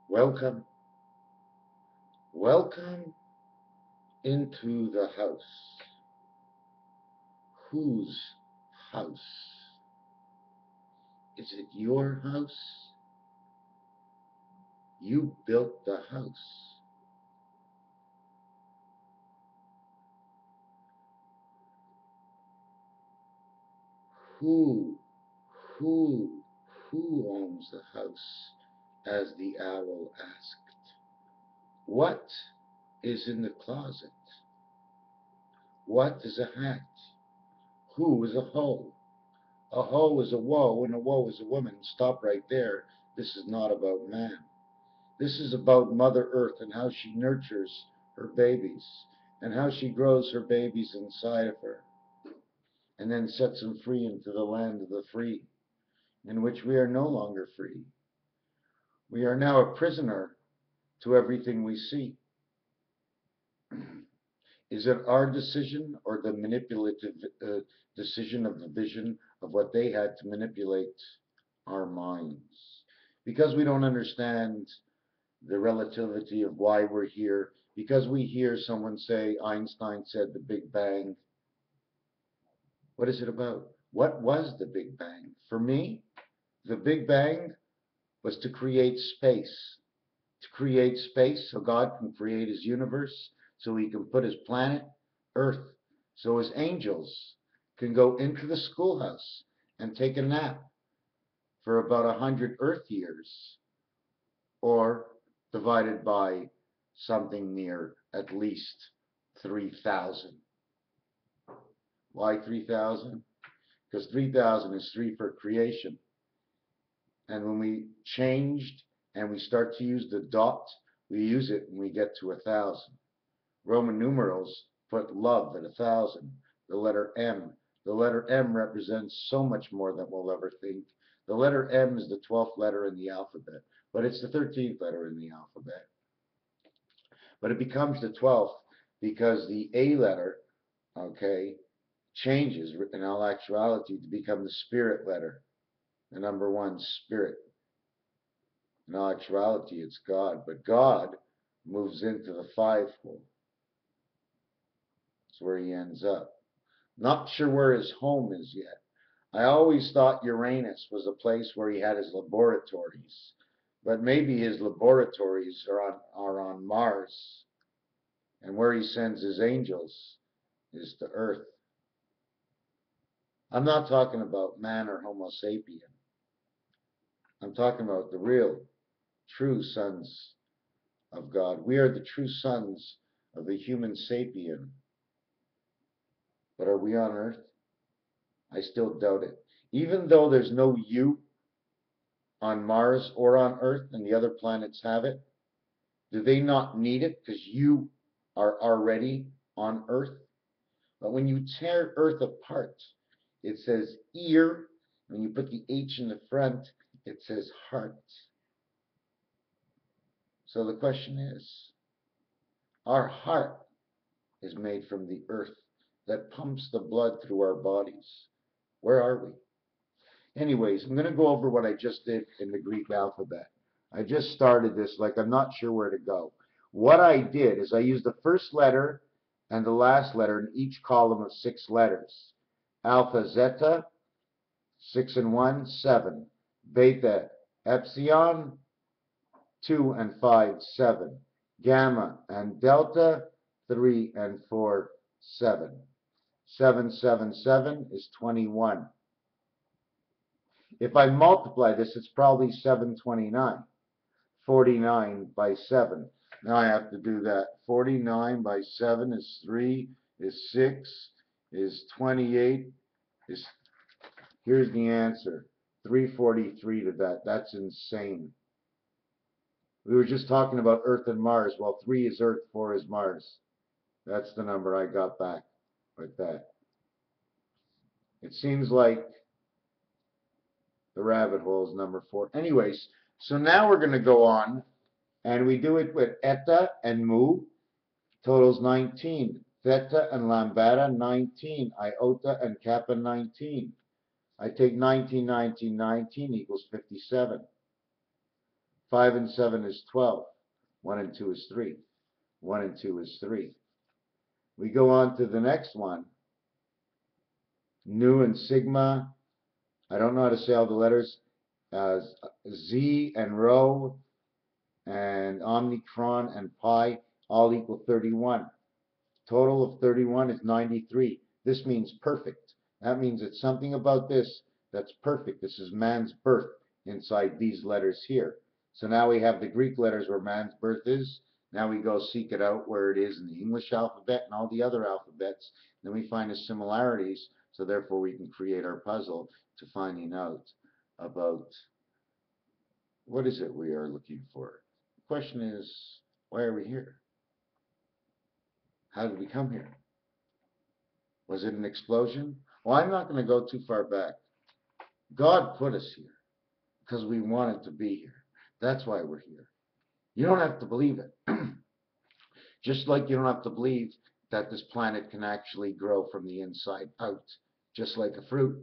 Welcome, welcome into the house. Whose house? Is it your house? You built the house. Who, who, who owns the house? As the owl asked. What is in the closet? What is a hat? Who is a hoe? A hoe is a woe, and a woe is a woman. Stop right there. This is not about man. This is about Mother Earth and how she nurtures her babies and how she grows her babies inside of her and then sets them free into the land of the free, in which we are no longer free. We are now a prisoner to everything we see. Is it our decision or the manipulative decision of the vision of what they had to manipulate our minds? Because we don't understand the relativity of why we're here, because we hear someone say Einstein said the Big Bang. What is it about? What was the Big Bang? For me, the Big Bang was to create space. To create space so God can create his universe, so he can put his planet, Earth, so his angels can go into the schoolhouse and take a nap for about 100 Earth years, or divided by something near at least 3,000. Why 3,000? Because 3,000 is 3 for creation. And when we changed and we start to use the dot, we use it when we get to 1,000. Roman numerals put love at 1,000. The letter M. The letter M represents so much more than we'll ever think. The letter M is the 12th letter in the alphabet, but it's the 13th letter in the alphabet. But it becomes the 12th because the A letter, okay, changes in all actuality to become the spirit letter, the number one, spirit. In all actuality, it's God, but God moves into the fivefold. That's where he ends up. Not sure where his home is yet. I always thought Uranus was a place where he had his laboratories, but maybe his laboratories are on Mars, and where he sends his angels is to Earth. I'm not talking about man or Homo sapien. I'm talking about the real, true sons of God. We are the true sons of the human sapien. But are we on Earth? I still doubt it. Even though there's no you on Mars or on Earth and the other planets have it, do they not need it because you are already on Earth? But when you tear Earth apart, it says ear. When you put the H in the front, it says heart. So the question is, our heart is made from the earth that pumps the blood through our bodies. Where are we? Anyways, I'm going to go over what I just did in the Greek alphabet. I just started this like I'm not sure where to go. What I did is I used the first letter and the last letter in each column of 6 letters. Alpha, zeta, 6 and 1, 7. Beta, epsilon, 2 and 5, 7. Gamma and delta, 3 and 4, 7. 7, 7, 7 is 21. If I multiply this, it's probably 729. 49 by 7. Now I have to do that. 49 by 7 is 3, is 6, is 28, is, here's the answer. 343 to that. That's insane. We were just talking about Earth and Mars. Well, 3 is Earth, 4 is Mars. That's the number I got back like that. It seems like the rabbit hole is number 4. Anyways, so now we're going to go on, and we do it with eta and mu, totals 19. Theta and lambda, 19. Iota and kappa, 19. I take 19, 19, 19 equals 57. 5 and 7 is 12. 1 and 2 is 3. 1 and 2 is 3. We go on to the next one. Nu and sigma. I don't know how to say all the letters. Uh, Z and rho and omicron and pi all equal 31. Total of 31 is 93. This means perfect. That means it's something about this that's perfect. This is man's birth inside these letters here. So now we have the Greek letters where man's birth is. Now we go seek it out where it is in the English alphabet and all the other alphabets. Then we find the similarities, so therefore we can create our puzzle to finding out about what is it we are looking for. The question is, why are we here? How did we come here? Was it an explosion? Well, I'm not going to go too far back. God put us here because we wanted to be here. That's why we're here. You don't have to believe it. Just like you don't have to believe that this planet can actually grow from the inside out, just like a fruit.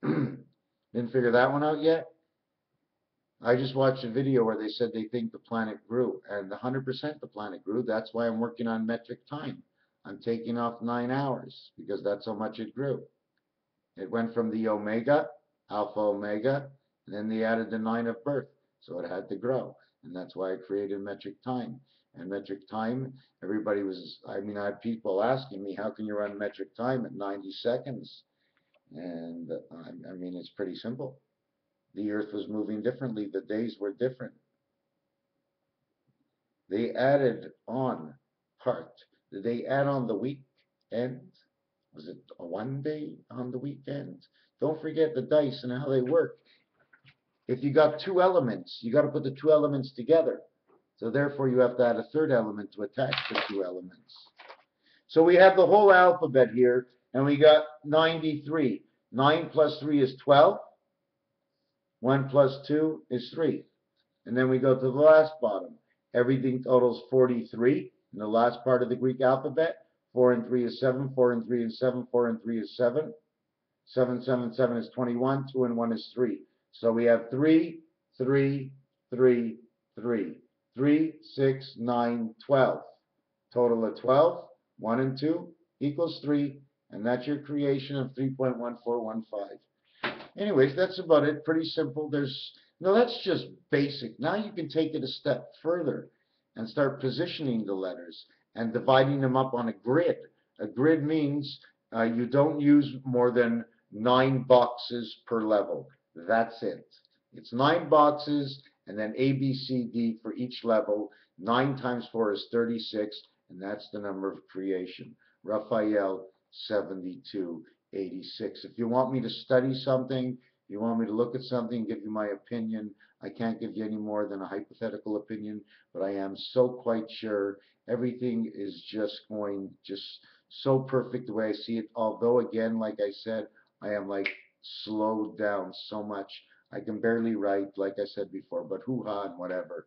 Didn't figure that one out yet? I just watched a video where they said they think the planet grew, and 100% the planet grew. That's why I'm working on metric time. I'm taking off 9 hours because that's how much it grew. It went from the omega, alpha omega, and then they added the 9 of birth. So it had to grow. And that's why I created metric time. And metric time, everybody was, I mean, I had people asking me, how can you run metric time at 90 seconds? And I mean, it's pretty simple. The earth was moving differently. The days were different. They added on part. Did they add on the weekend? Was it a 1 day on the weekend? Don't forget the dice and how they work. If you got 2 elements, you got to put the 2 elements together. So therefore you have to add a 3rd element to attach the 2 elements. So we have the whole alphabet here, and we got 93. 9 plus 3 is 12. 1 plus 2 is 3. And then we go to the last bottom. Everything totals 43 in the last part of the Greek alphabet. 4 and 3 is 7. 4 and 3 is 7. 4 and 3 is 7. 7, 7, 7 is 21. 2 and 1 is 3. So we have 3, 3, 3, 3. 3, 6, 9, 12. Total of 12. 1 and 2 equals 3. And that's your creation of 3.1415. Anyways, that's about it. Pretty simple. No, that's just basic. Now you can take it a step further and start positioning the letters and dividing them up on a grid. A grid means you don't use more than 9 boxes per level. That's it. It's 9 boxes and then A, B, C, D for each level. 9 times 4 is 36, and that's the number of creation. Raphael 7286. If you want me to study something, if you want me to look at something, give you my opinion, I can't give you any more than a hypothetical opinion, but I am so quite sure everything is just going so perfect the way I see it. Although, again, like I said, I am like slowed down so much. I can barely write, like I said before, but hoo-ha and whatever.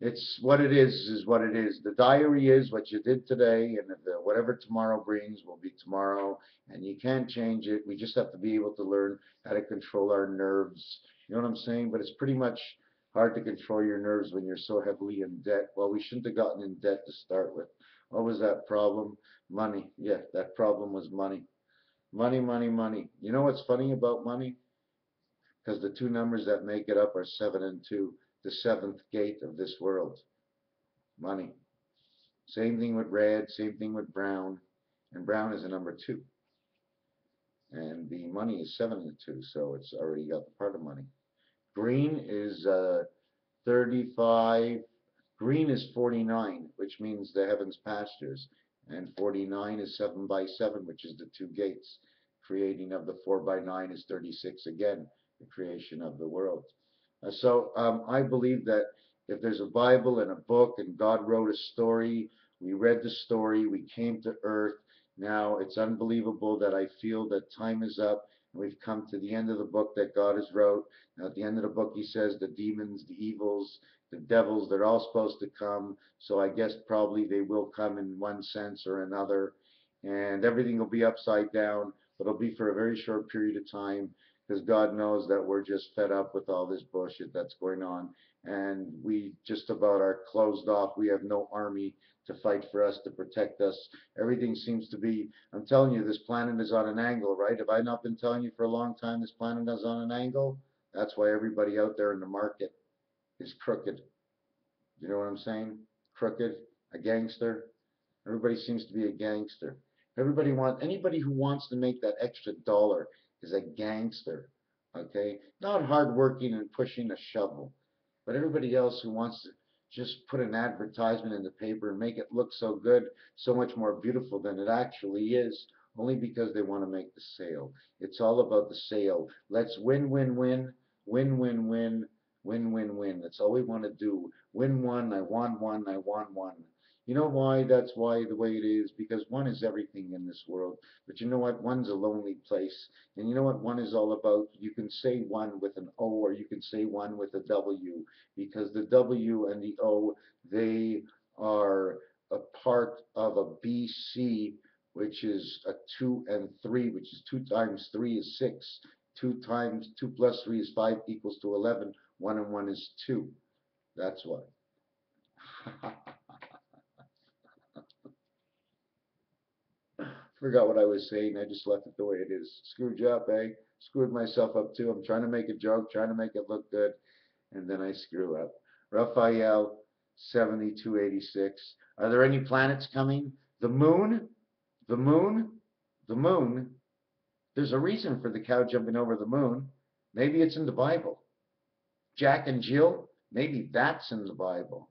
It's what it is what it is. The diary is what you did today, and whatever tomorrow brings will be tomorrow, and you can't change it. We just have to be able to learn how to control our nerves. You know what I'm saying? But it's pretty much hard to control your nerves when you're so heavily in debt. Well, we shouldn't have gotten in debt to start with. What was that problem? Money. Yeah, that problem was money. Money, money, money. You know what's funny about money? Because the 2 numbers that make it up are 7 and 2, the 7th gate of this world. Money. Same thing with red, same thing with brown, and brown is a number 2. And the money is 7 and 2, so it's already got the part of money. Green is 35. Green is 49, which means the heavens pastures. And 49 is 7 by 7, which is the 2 gates. Creating of the 4 by 9 is 36 again, the creation of the world. So I believe that if there's a Bible and a book and God wrote a story, we read the story, we came to earth. Now it's unbelievable that I feel that time is up and we've come to the end of the book that God has wrote. Now at the end of the book he says the demons, the evils, the devils, they're all supposed to come. So I guess probably they will come in one sense or another. And everything will be upside down, but it'll be for a very short period of time. because God knows that we're just fed up with all this bullshit that's going on, and we just about are closed off. We have no army to fight for us, to protect us. Everything seems to be, I'm telling you, this planet is on an angle, right? Have I not been telling you for a long time this planet is on an angle? That's why everybody out there in the market is crooked. You know what I'm saying? Crooked, a gangster. Everybody seems to be a gangster. Anybody who wants to make that extra dollar is a gangster. Okay? Not hardworking and pushing a shovel. But everybody else who wants to just put an advertisement in the paper and make it look so good, so much more beautiful than it actually is, only because they want to make the sale. It's all about the sale. Let's win, win, win, win, win, win, win, win, win. That's all we want to do. Win one, I want one, I want one. You know why? That's why the way it is, because one is everything in this world. But you know what? One's a lonely place. And you know what one is all about? You can say one with an O, or you can say one with a W, because the W and the O, they are a part of a BC, which is a 2 and 3, which is 2 times 3 is 6. 2 plus 3 is 5 equals to 11. 1 and 1 is 2. That's why. Forgot what I was saying. I just left it the way it is. Screwed you up, eh? Screwed myself up too. I'm trying to make a joke, trying to make it look good, and then I screw up. Raphael, 7286. Are there any planets coming? The moon? The moon? The moon? There's a reason for the cow jumping over the moon. Maybe it's in the Bible. Jack and Jill? Maybe that's in the Bible.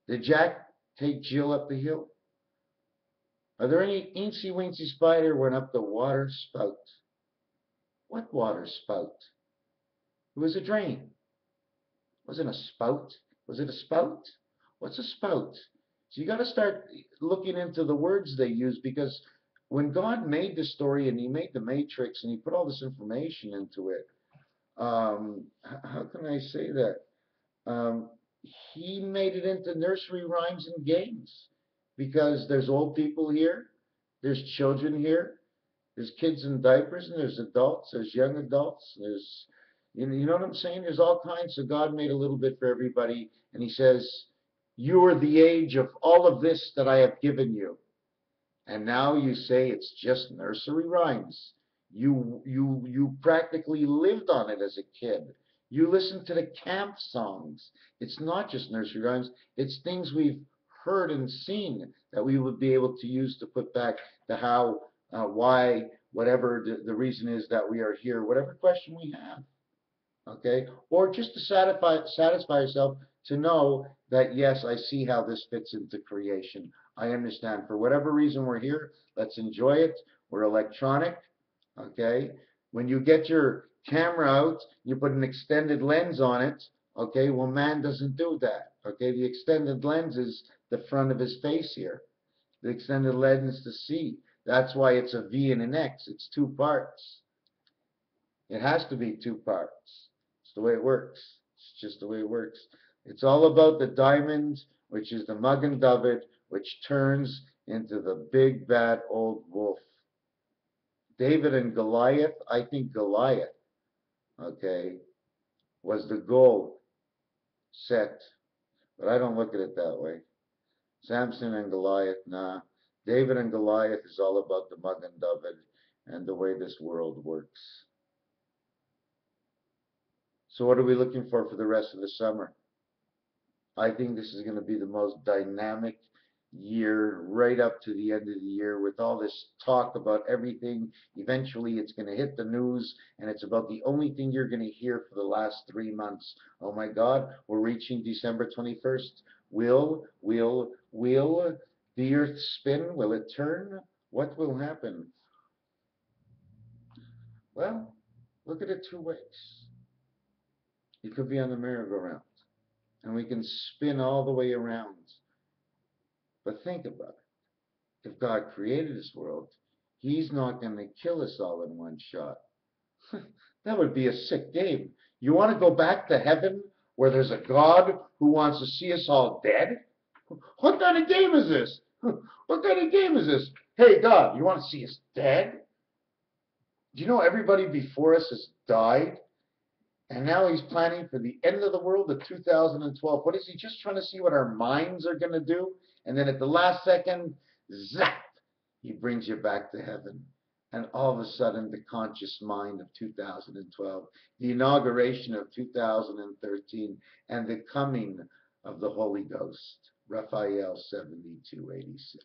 Did Jack take Jill up the hill? Are there any eensy weensy spider went up the water spout? What water spout? It was a drain. Was it a spout? Was it a spout? What's a spout? So you got to start looking into the words they use, because when God made the story and he made the matrix and he put all this information into it, how can I say that? Um, he made it into nursery rhymes and games, because there's old people here, there's children here, there's kids in diapers, and there's adults, there's young adults, there's, you know what I'm saying? There's all kinds. So God made a little bit for everybody, and he says, you are the age of all of this that I have given you. And now you say it's just nursery rhymes. You practically lived on it as a kid. You listened to the camp songs. It's not just nursery rhymes. It's things we've heard and seen that we would be able to use to put back the how, why, whatever the reason is that we are here, whatever question we have. Okay? Or just to satisfy yourself to know that, yes, I see how this fits into creation. I understand. For whatever reason we're here, let's enjoy it. We're electronic. Okay? When you get your camera out, you put an extended lens on it. Okay? Well, man doesn't do that. Okay? The extended lens is the front of his face here. The extended lens to see. That's why it's a V and an X. It's 2 parts. It has to be 2 parts. It's the way it works. It's just the way it works. It's all about the diamond, which is the Magen David, which turns into the big bad old wolf. David and Goliath, I think Goliath, okay, was the goal set, but I don't look at it that way. Samson and Goliath, nah. David and Goliath is all about the Magen David and the way this world works. So what are we looking for the rest of the summer? I think this is going to be the most dynamic year right up to the end of the year, with all this talk about everything. Eventually it's going to hit the news, and it's about the only thing you're going to hear for the last 3 months. Oh my God, we're reaching December 21st. Will the earth spin? Will it turn? What will happen? Well, look at it 2 ways. You could be on the merry-go-round, and we can spin all the way around. But think about it. If God created this world, he's not going to kill us all in one shot. That would be a sick game. You want to go back to heaven where there's a God who wants to see us all dead? What kind of game is this? What kind of game is this? Hey, God, you want to see us dead? Do you know everybody before us has died? And now he's planning for the end of the world of 2012. What is he just trying to see what our minds are going to do? And then at the last second, zap, he brings you back to heaven. And all of a sudden, the conscious mind of 2012, the inauguration of 2013, and the coming of the Holy Ghost. Raphael 7286.